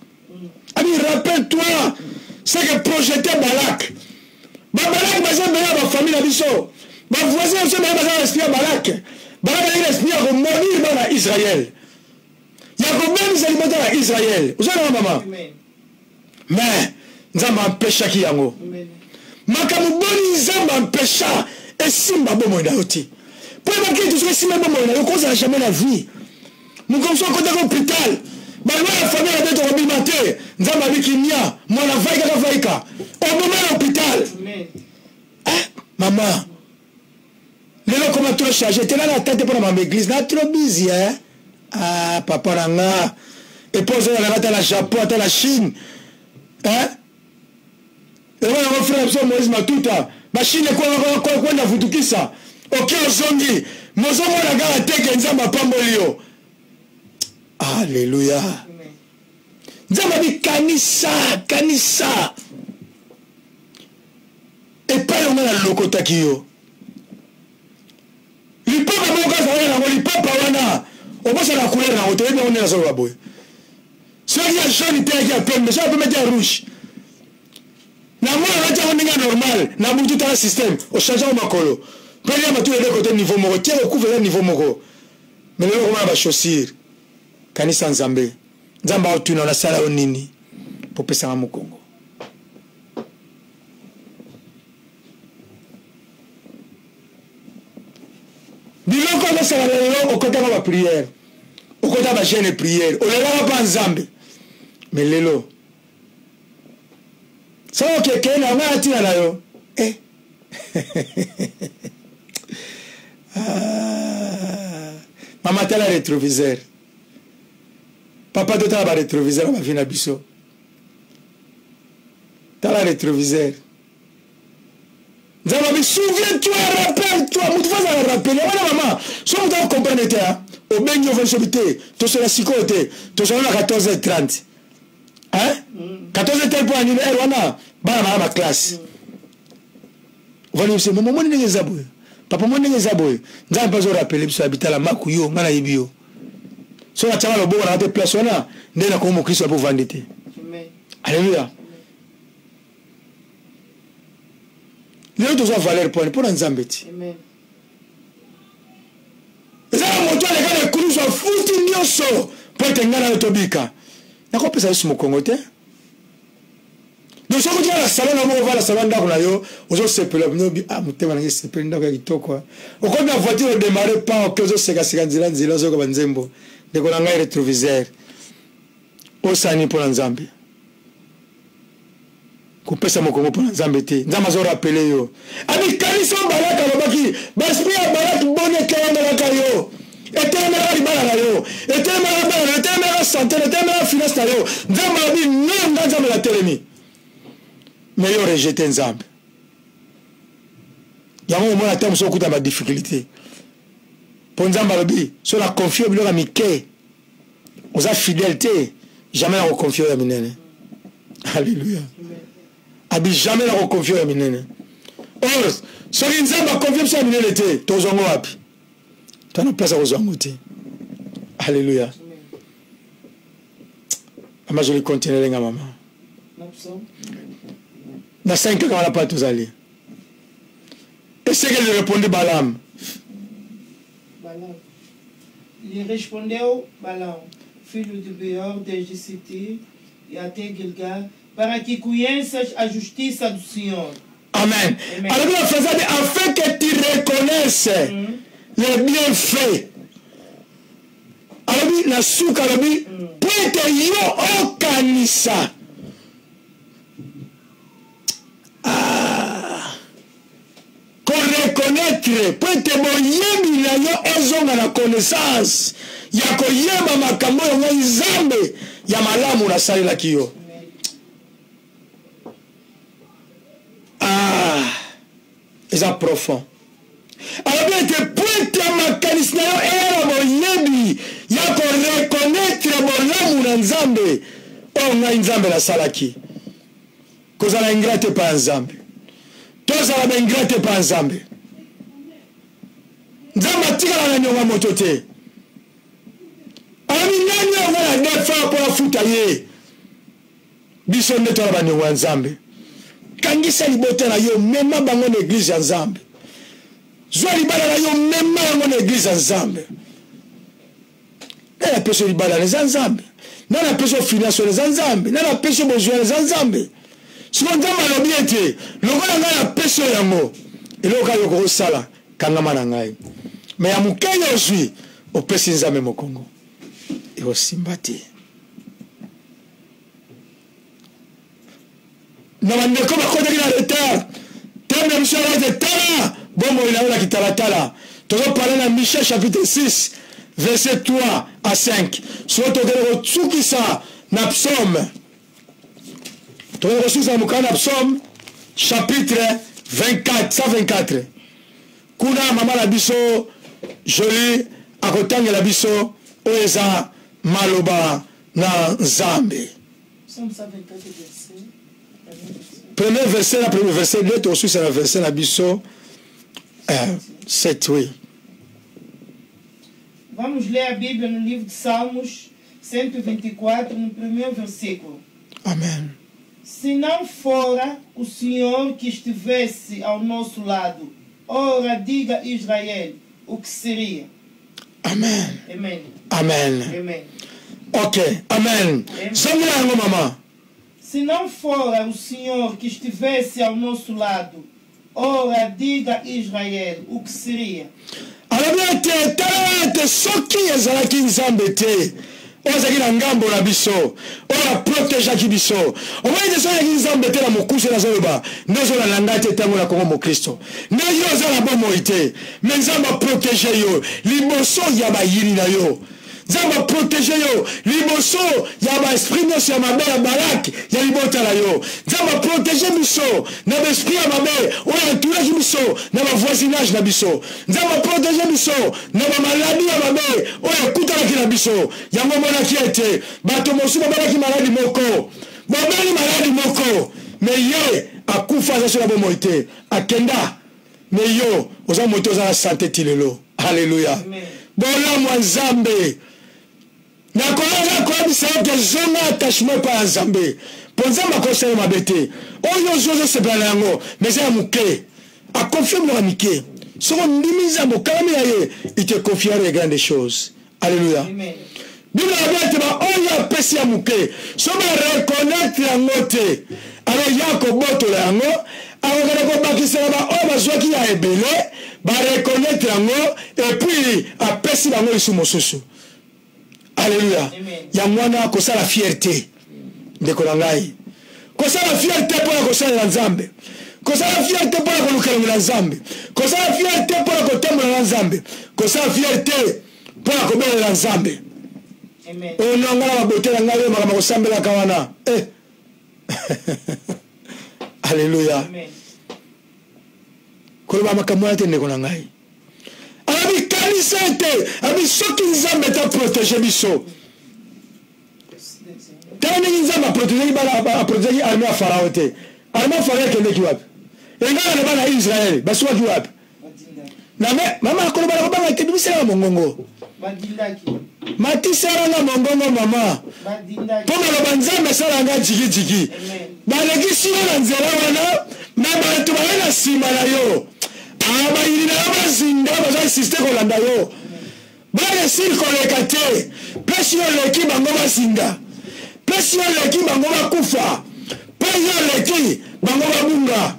Ami rappelle-toi. C'est que projeté Balak. Balak baza mena ba famille na biso. Ba voisin so mena baza esprit Balak. Balak a esprit à remonir dans Israël. Il y a combien de aliments dans Israël? Vous avez maman. Mais nzamba empêcha ki yango. Makamu boni nzamba empêcha et simba bomo na oti. Pour ma qui tout ce simba bomo na ko ça jamais la vie. Nous comme ça côté l'hôpital. Ba la famille a été rebimaté. Nzamba bikinya, mwana vaika. Au moment à l'hôpital. Maman. Lelo comment tu as chargé? Tu es là la tête pour ma église, là trop busy hein. Ah papa nanga. Et pose la Japon, à la Chine. Hein? Et voilà mon frère so Moïse Matuta. Machine quoi na futukisa. OK ozongi. Mozo mona ga teke nzamba pambolio. Alléluia. Nzamba bi kanisa. Et pas le monde à lokotaki yo. Il peut pas moka ça na il peut pas wana. On va se la couleur na hôtel on est là sur la boy. Ceux qui a jaune qui a plein mais ça peut mettre rouge. Na moi on va dire normal, na butu ta système, au changer au makolo. Puis il y a tout les côtés niveau moko, tiens au couvert niveau moko. Mais le comment va chaussure. Kanisa Nzambe. Nzamba otuna na sala onini pour pesa na Mukongo. Biloko na sala lelo au côté de la prière. Au côté de la jeûne et prière. On ne pas Nzambe. Mais lelo. Ça ok quelqu'un a tiré là yo. Eh. Maman t'a la rétroviseur. Papa t'a la rétroviseur ma vie na biso. T'as la rétroviseur. Nzamba, souviens-toi, rappelle-toi, tu vas rappeler. Voilà maman, si on doit comprendre, au bain de vos tu seras si côté, tu seras à 14h30. Hein? 14h30 pour annuler, on a, ma classe. Voilà, c'est mon moment de zaboué. Papa, mon de zaboué. Nzamba, pas rappeler, tu habites à la Makuyo, Mana Ibio. Si on a tiré le bon, on a des places, on a, n'est pas comme Christ pour vendre. Alléluia. Les autres ont valeur pour Nzambe. Amen. Les autres ont les gars de Kourouza fouti nyoso pour être ngana otobika. Nako pesa su mokongote. Donc ça veut dire la salon na mo va la salon ndako na yo, ozo sepela binobi ah mutema na sepela ndako ya kitoko. Oko na voiture démarrer pas que ozo seka nzila zo ko banzembo. Ndeko na ngai rétroviseur. Osani pour Nzambe. Kupesa mokongo pour Nzambe te. Nzamba zo rappeler yo. Ami kanisa balaka lobaki, baspi ya balaka bonne kaya na kayo. Etema libala na yo. Etema santé, etema finance na yo. Nzamba bi non Nzamba la telemi. Mais yo rejeter Nzambe. Yango mo na tamo so kuta ba difficulté. Pour Nzamba bi, so la confiance bi lo ka mike. Oza fidélité, jamais la confiance ya minene. Alléluia. Abi jamais la confiance ya minene. Or, so Nzamba confiance ya minene te, tozongo wapi? Tana place aux angouti. Alléluia. Ama je le continuer nga maman. Na 5 ans on n'a pas tous allé. Et c'est qu'elle répondait Balaam. Il répondait au Balaam, fils de Béor, de Jécité, et à Gilgal, para que conheças a justiça do Senhor. Amen. Alors nous faisons afin que tu reconnaisses les bienfaits. Alors la souka alabi pointe yo okanisa. Qu'on reconnaître pointe boyembi na yo ezonga na connaissance ya koyeba makambo ya Nzambe ya malamu na salela kiyo. C'est profond. Alors bien que pointe ma kanisna yo era boyebi ya ko reconnaître bolamu na Nzambe o nga Nzambe la salaki. Koza la ingrate pa Nzambe. Toza la ingrate pa Nzambe. Nzambe tika la nyonga moto te. ami nani wana defa pour afuta ye biso nde tola baniongo ya nzambe kangisa libota na yo mema bango na église ya nzambe zwa libala na yo mema yango na église ya nzambe nana peso libala na eza nzambe nana peso finance na eza nzambe nana peso bozwa na eza nzambe siko nzambe alobi ete lokola ngai na peso yango eloko kaka yokokosala kangama na ngai me ya moke ozwi opesi nzambe mokongo ekosimba te na bandeko bakotaki na retard tembe biso alate tala bomoi na yo na kitalatala tozoparle na Michée chapitre 6 verset 3 à 5 soko tokende kotsukisa na psaume tokende kotsukisa mokanda na psaume chapitre 124 kuna mama na biso joli akotangela biso oyo eza maloba na nzambe premier verset na premier verset 2 tokosukisa na verset na biso 7 oui. Vamos ler a Bíblia no livro de Salmos 124, no primeiro versículo. Amen. Se não fora o Senhor que estivesse ao nosso lado, ora diga Israel, o que seria? Amen. Amen. Amen. Amen. Ok, amen. Sommes là, maman. Se não fora o Senhor que estivesse ao nosso lado, ora diga Israel, o que seria? Alors te talate soki ezalaki nzambe te ozalaki na ngambo na biso oyo aprotegeaki biso omoni te soki ezalaki nzambe te na mokusu nazoloba nde ozolanda ngai te ntango na kongo mokristo nde yo oza na bomoi te me nzambe aprotege yo liboso ya bayini na yo nzambe aprotege yo liboso ya baesprit nyonso ya mabe ya balaki ya libota na yo nzambe aprotege biso na baesprit ya mabe oyo atulaki biso na bavoisinage na biso nzambe aprotege biso na bamaladi ya mabe oyo ekutanaki na biso yango monaki ete bato mosusu babalaki maladi moko babeli maladi moko me ye akufa aza so na bomoi te akenda me yo oza moi te oza na sante ti lelo alleluya bolamu ya nzambe nakolanga koyebisa yo ke zonga attachement epai ya nzambe mpo nzambe akosala mabe te oyo ozosepela na yango me eza ya moke akonfie biloko ya mike soko ndimi nzambe okalami na ye ite confiera de grande chose alleluya biblia yabi ete baoyo apesi ya moke so barekonetre yango te alo ya kobotola yango akokende kobakisela baoyo bazwaki ya ebele barekonetre yango epuis apesi bango lisu mosusu alleluya yango wana kosala fierté ndeko na ngai kosala fierté mpo na kosalela nzambe kosala fierté mpo na kolukelengela nzambe kosala fierté mpo na kotambola na nzambe kosala fierté mpo na kobelela nzambe oyo nanga na babote na ngai oyo makambo kosambelaka wana alleluya koloba makambo wana te ndeko na ngai alabi kanisa ete abi soki nzambe ta protege biso tala ndenge nzambe aprotegaki arme ya farao te arme ya farao ekendeki wapi engana na bana ya israele basuwaki wapi mama akoloba na kobanga te bibiselanga mongongo matisalanga mongongo mama mpo maloba nzambe esalanga jigijigi balekisi yo na nzela wana me bato baye na nsima na yo bayini na yo bazinga baza insiste kolanda yo baresili koleka te mpesi yo leki bango bazinga mpesi yo leki bango bakufa mpe yo leki bango babunga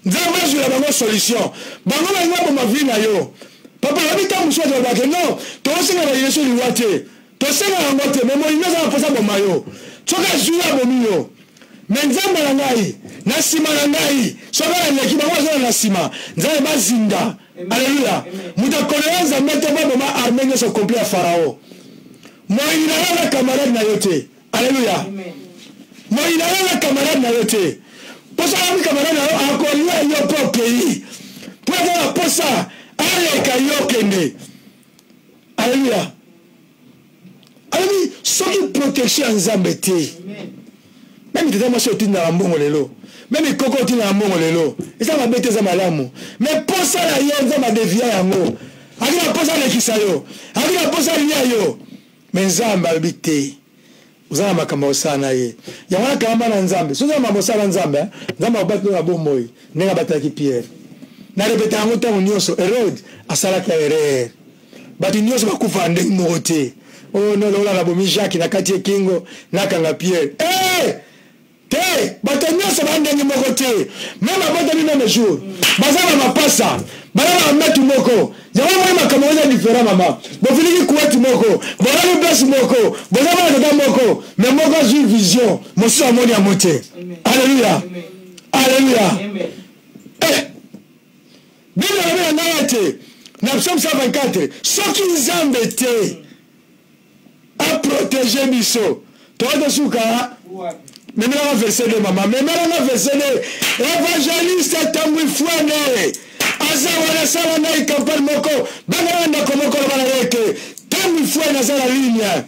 nzambe azwila bango solution bango balinga boma vi na yo papa lobi ta mosu atolobake non tokosenga na yesu liwa te tosenga yango te me molingo aza naposa boma yo soki azwi abomi yo me nzambe na ngai na nsima na ngai soki aleki bango azala na nsima nzambe bazinga alleluya moto akolela nzambe te baboma arme nyonso kompli ya farao moyini na yo na kamarade na yo te alleluya moyini na yo na kamarade na yo te poso alami kamarade na yo akolia yo mpo pays mpo eza na posa aleka yo kende alleluya alobi soki protection ya nzambe te meme tata mwasi otindaka mbongo lelo meme koko otindaka mbongo lelo eza mabe te eza malamu me posa na yo nzambe adevia yango aki na posa alekisa yo aki na posa alia yo mais nzambe albité uzana makambo sana ye ya wana kamba na nzambe so za mambo sana nzambe nzambe abato na bomoi nenga bataki Pierre na répéter en temps nyonso Hérode asala ka erreur bati nyonso bakufa ndenge mote oh no lola na bomi Jacques na kati kingo na kanga Pierre te bato nyonso bandenge moko te même abato ni même jour bazala mapasa bala metu moko yawa mwa makambo ya différent mama bo filiki kuweti moko bola ni place moko bola ba moko mais moko j'ai vision mosu amoni amote alléluia alléluia Bila na ngate na Psaume 124 soki nzambe te a protéger biso to de suka même la verset de maman même la verset de évangéliste tamwi fwane aza wala sala na ikampani moko bana na komoko bana yeke tamwi fwane aza la ligne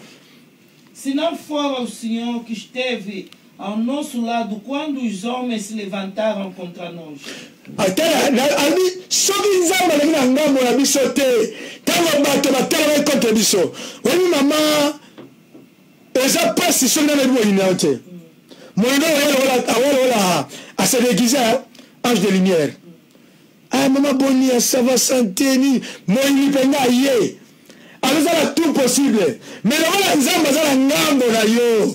se não for ao Senhor que esteve ao nosso lado quando os homens se levantaram contra nós. Até ali soki nzambe na ngambo na biso te tango bato batala contre biso wani mama eza pasi soki na bibo inaote moino wala a se déguiser ange de lumière ah maman boni ça va santé ni moini penga ye alozala tout possible mais wala nzambe azala ngambo na yo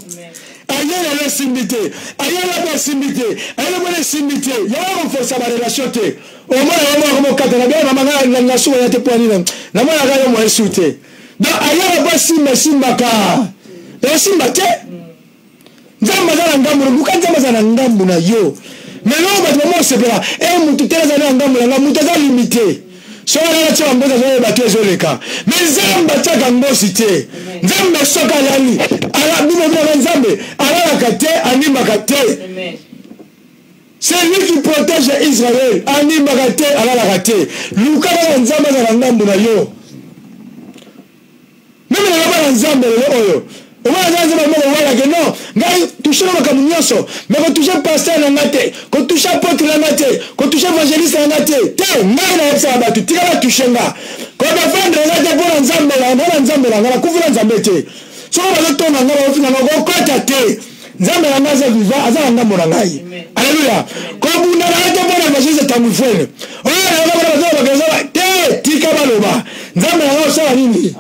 ayana la simbité ayana la simbité ayana la simbité ya on force la relation te au moins on katana bien maman na suwa ya te poani na mwana ga yo mo esute donc ayana ba simbaka et simbate nzamba za ngambo luka nzamba za ngambo na yo mais non ba mo sepela mutu teza na ngambo na mutu za limité so na cha mboza zo ba tezo leka mais nzamba cha ngosi te nzamba soka yali ala bino bino nzambe ala kate anima kate c'est lui qui protège Israël anima kate ala kate luka na nzamba za ngambo na yo mimi na baba nzambe oyo on va aller dans le monde là que non ngai toucher na kamunyoso mais ko toucher pasteur na ngate ko toucher apôtre na ngate ko toucher évangéliste na ngate te ngai na yesa ba tutika ba tushenga ko defendre ngate bona nzambe na ngala kuvula nzambe te so ba to na ngala ofina na ko kota te nzambe na ngaza viva azala ngambo na ngai alléluia ko bunda na ngate bona évangéliste tamu fene o na ba te tika baloba nzambe na ngala sala nini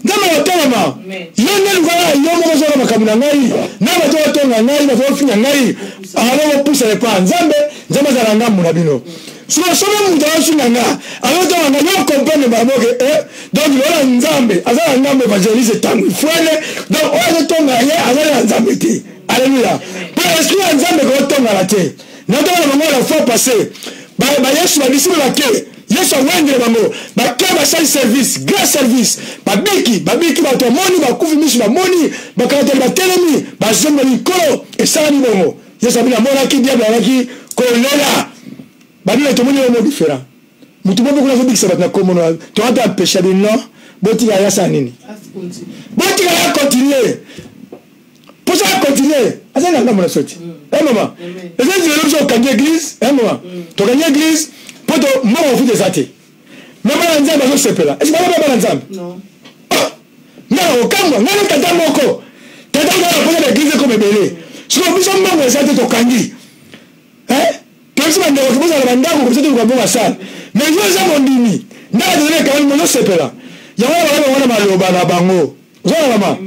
ndama yotelema yende lukala yomo zo makamuna ngai na bato tonga ngai bato finya ngai alo pusa le pa nzambe za ngambu na bino so mu da finya nga alo to nga yo comprendre ba moke donc lola nzambe azala ngambu evangelise tangu fwele donc o tonga ye azala nzambe te alléluia pour esprit nzambe ko tonga la te na to na ngola fois passé ba Yesu ba disciple ba ke Yesu wengele bango bakaba sali service grand service babiki bato moni bakufi misu bamoni bakateli batelemi bazomba likolo esali bongo Yesu abina mona ki diable alaki kolela babila tomoni mo différent mutu bobo kuna bikisa batna komono to ata péché de non botika ya sa nini botika ya continuer pour ça continuer azana ngamba na soti maman ezali le jour quand l'église maman to gagner église poto moko fude zate mama na nzambe azo sepela est-ce que baba na nzambe non non okamba ngana tata moko tata ngana poza l'église comme belé siko biso mbango zate to kangi kasi bande ko boza na ndako ko zate ko bonga sala mais yo za mondimi ndaka de ka mo no sepela ya wana maloba na bango zona mama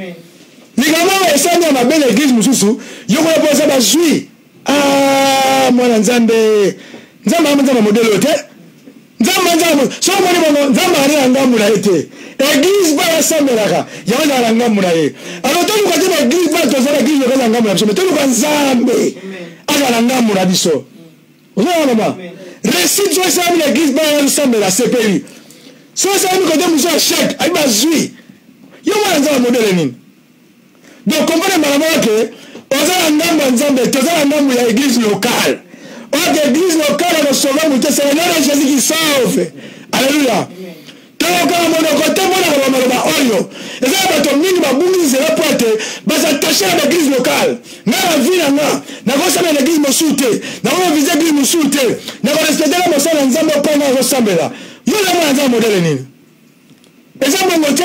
ligama esanya na belle église mususu yo ko poza ba zui mwana nzambe nzamba modelo te nzamba so moni bono nzamba ari ngambu na ete église ba yasamelaka yawana na ngambu na ye alors to ko tena église ba to zara église ko ngambu na biso to ko nzambe aga na ngambu na biso ozo mama récite jo sa na église ba yasamela sepeli so sa mi ko de muso chèque ai ba zui yo mwana nzamba modelo nini donc comprendre malama que oza ngambu nzambe to zara ngambu ya église locale. Or l'église locale de sauveur, c'est le nom de Jésus qui sauve. Alléluia. Tant que mon côté, mon oyo. Et ça va être mini babungi zéro pointe. Bas attaché à l'église locale. Na la vie na na ko sa l'église mosuté. Na ko viser l'église mosuté. Na ko respecter la mosala nzambe pa na ko sambela. Yo la mwana nzambe modele nini? Et ça mon côté.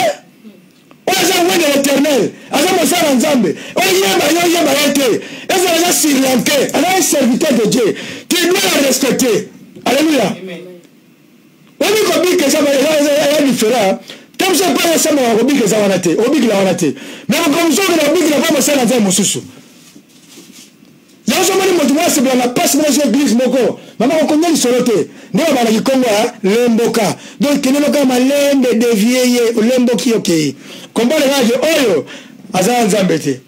aza loin de l'éternel aza mosala nzambe oyeba yo oyeba ye te ezala aza sirianke aza un serviteur de Dieu tu dois la respecter. Alléluia. Obi kobika eza différent comme ça pas ensemble kobika eza wana te obikila wana te mais comme ça que obikila pas mosala nzambe mosusu yazomoni moto mwasi bla na passe moi église moko mama okonya lisolo te ndio bana kikongo lemboka donc keneloka malembe devieye lemboki yoke kombole ngaje oyo azana nzambe te.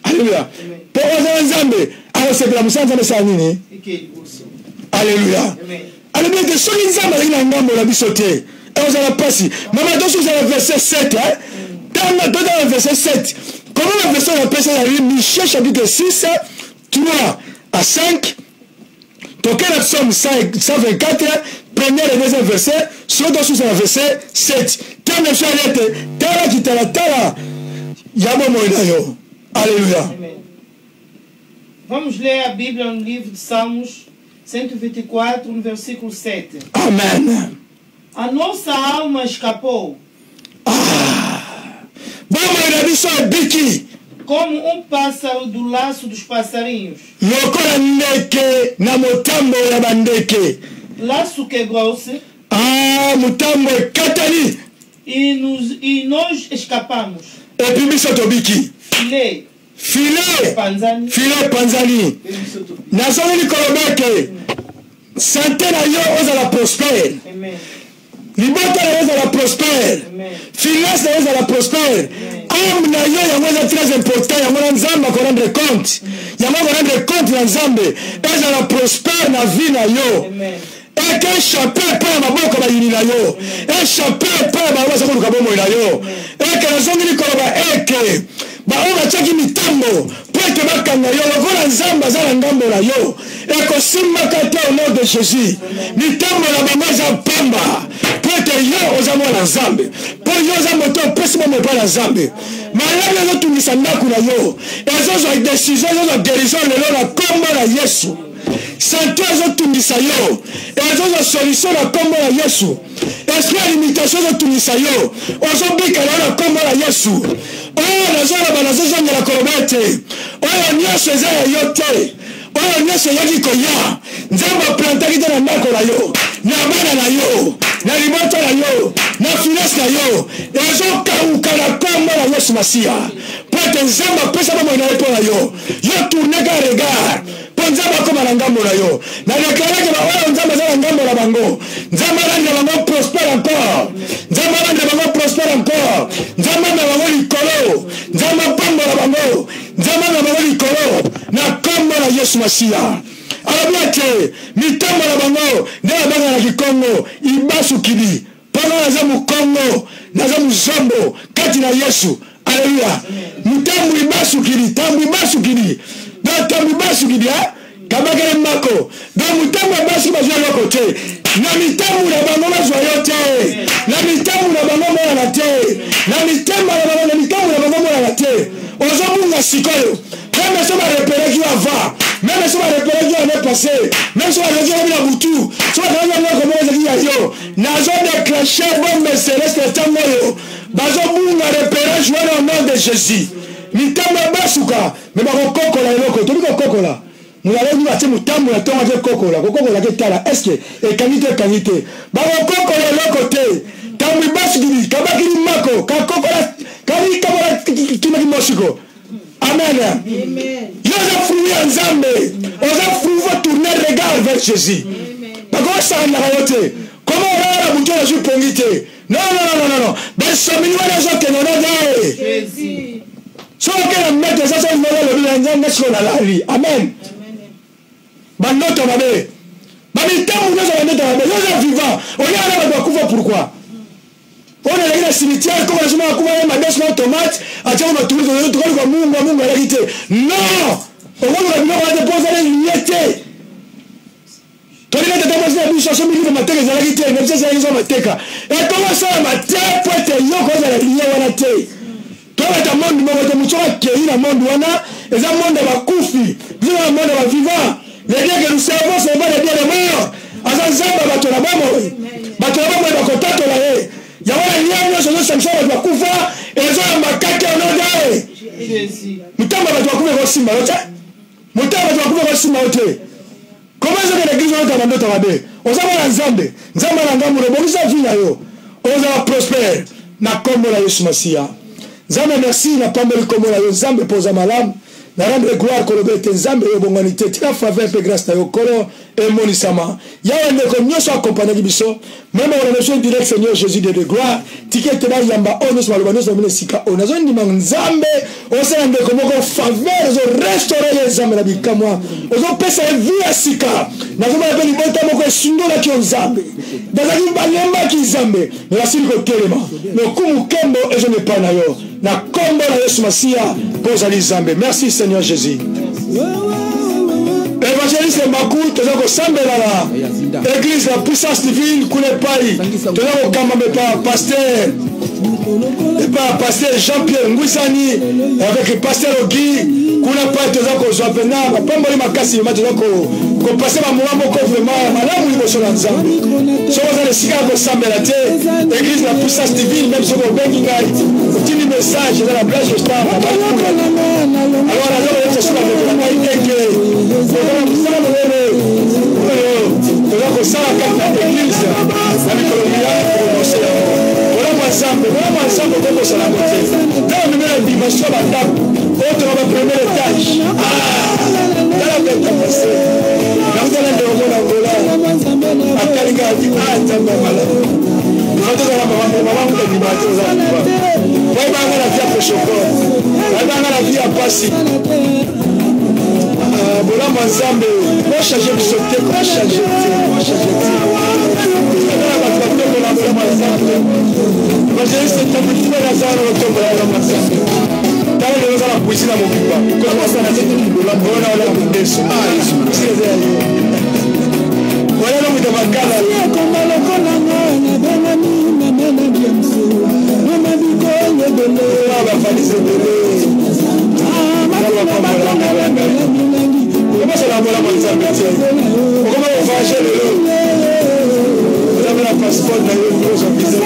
Alléluia. Po azana nzambe akosepela musanza mesa nini. Alléluia. Alléluia de soki nzambe ina ngambo la biso te azana pasi mama dosu za verset 7 dans le verset 7 comment la version la personne a Michée chapitre 6 3 à 5, toquez la psaume 124, premier et deuxième verset, sur le verset 7. Tant de charrettes, tala qui tala tala, yamo moïdayo. Alléluia. Vamos ler a Bíblia no livro de Salmos 124, no versículo 7. Amen. A nossa alma escapou. Vamos ler a Bíblia biki. Como pássaro do laço dos passarinhos. Lokola ndeke na motambo ya bandeke. Laço quebrou-se. Motambo ekatani. E nós escapamos. Et puis biso tobiki. Filet panzani. Nazali kolobeke. Santé na yo ozala prospère. Amen. Libota na yo ozala prospère. Finance na yo ozala prospère. Homme na yo yango eza très important yango na nzambe akorendre compte yango akorendre compte na nzambe ezala prospère na vie na yo eke échappe mpe ya maboko bayini na yo échappe mpe ya bango baza koluka bomoi na yo eke nazongeli koloba eke baoyo batiaki mitambo mpo ete bakanga yo lokola nzambe aza na ngambo na yo ekosimbaka te au nom de Jésus mitambo na bango eza pamba mpo ete yo oza mwana nzambe mpo yo oza moto opesi bomo epai na nzambe malamu ezotungisa ndako na yo ezozwa décision ezozwa guérison lelo na kombo na Yesu santé ezotungisa yo ezozwa solution na kombo na Yesu esprit ya limitation ezotungisa yo ozobika lelo na kombo na Yesu oyo nazoloba nazozongela koloba ete oyo nyonso eza ya yo te oyo nyonso eyaki koya nzambe aplantaki te na ndako na yo na bana na yo na libota na yo na finance na yo ezokauka na kombo na Yesu Masiya mpo ete nzambe apesa bomoi na ye mpo na yo yo tourneka regard mpo nzambe akoma na ngambo na yo na deklaraki baoyo nzambe aza na ngambo na bango nzambe alandela bango prospère encore nzambe alandela bango prospère encore nzambe na bango likolo nzambe apambola bango nzambe na bango likolo na kombo na Yesu Masiya alobi ete mitambo na bango nde babanga na kikongo ibasukili mpo naza mokongo naza muzombo kati na Yesu. Alléluia. Mitambo ibasukili tambo ibasukili donc tambo ibasukili kabakele mako donc mitambo ibasukili bazwa yoko te na mitambo na bango bazwa yo te na mitambo na bango mwana te na mitambo na bango mwana te ozobunga sikoyo même si on va repérer qui va même si on va repérer qui va passer même si on va repérer la boutou si on va repérer comment on va yo nazo déclencher bombe céleste tango yo bazo bunga repérer jouer au nom de Jésus mitambo basuka mais ba kokola eloko to biko kokola mulale ni bati mutambo na tonga ke kokola ke tala est-ce que et qualité ba kokola eloko te tambi basugiri kabaki ni mako ka kokola kali kabala kimaki mosiko. Amen. Amen. Yosa fruit en Zambé. Osa fruit va tourner regard vers Jésus. Parce que ça n'a pas été. Comment on a la bouteille de jus pongité? Non. Ben ça minimum les gens qui n'ont pas dit. Jésus. So que la mettre ça sur le bilan n'est-ce qu'on a la vie. Amen. Ben notre babé. Ben il temps où nous allons mettre babé. Yosa vivant. On y a là ba pourquoi? On est dans le cimetière, comme on a couvert ma dèche de tomate, à tiens, on va trouver le truc comme Munga, la vérité. Non! On va déposer les lignettes. Tu as dit que tu as cherché un livre de ma tête, la vérité, même si c'est une tête. Et comment ça, ma tête, pour être yo, quand elle a lié, on a tête. Tu as un monde, tu as un monde, et un monde de ma koufi, un monde de ma vivant. Les dieux que nous servons, ce n'est pas les dieux de mort. À un zamba, tu as la bombe, tu as la bombe, tu as la ya wana liano sozo samsha wa kufa ezo ya makake onodae mutamba watu wakufa kwa simba yote mutamba watu wakufa kwa simba yote comment est-ce que l'église est en train de travailler ozaba nzambe nzambe na ngamu rebonisa vina yo ozaba prospère na kombo la Yesu Masia nzambe merci na pambeli kombo la yo nzambe poza malamu na rendre gloire kolobete nzambe yo bonganité tika faveur pe grâce na yo kolo et monisama yawe ndeko nyoso accompagner biso même on a besoin direct Seigneur Jésus de gloire tika tena yamba ono so balobano so mine sika ono zo ndima nzambe osala ndeko moko faveur zo restaurer les nzambe na bikamwa ozo pesa vie à sika na kuma pe libota moko esundola ki nzambe bazaki balemba ki nzambe na siko kelema no kumu kembo ezo ne pa na yo na kombo la Yesu Masia poza li nzambe merci Seigneur Jésus. Évangéliste Makou, tu as sambe là église la puissance divine kule pai. Tu as kamambe pa pasteur. Et pas pasteur Jean-Pierre Ngwisani avec pasteur Ogi kuna pai tu as ko zwapena pamboli makasi ma tu as ko passer ba mwambo ko vraiment malamu liboso na nzambe. So za le sika ko sambe la te église la puissance divine même sur le banking night. Petit message dans la plage de Star. Alors là je suis là avec la maïke Voilà mon Zambé, moi changer de sauter, moi changer comment c'est la bonne Zambé? Comment on va acheter le lot? Vous avez la passeport dans le gros officier.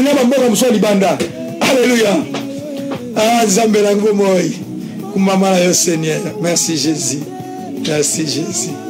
na bamboka mosusu libanda. Alléluia. Ah, Nzambe na ngomoi. Kumama yo Seigneur. Merci Jésus. Merci Jésus.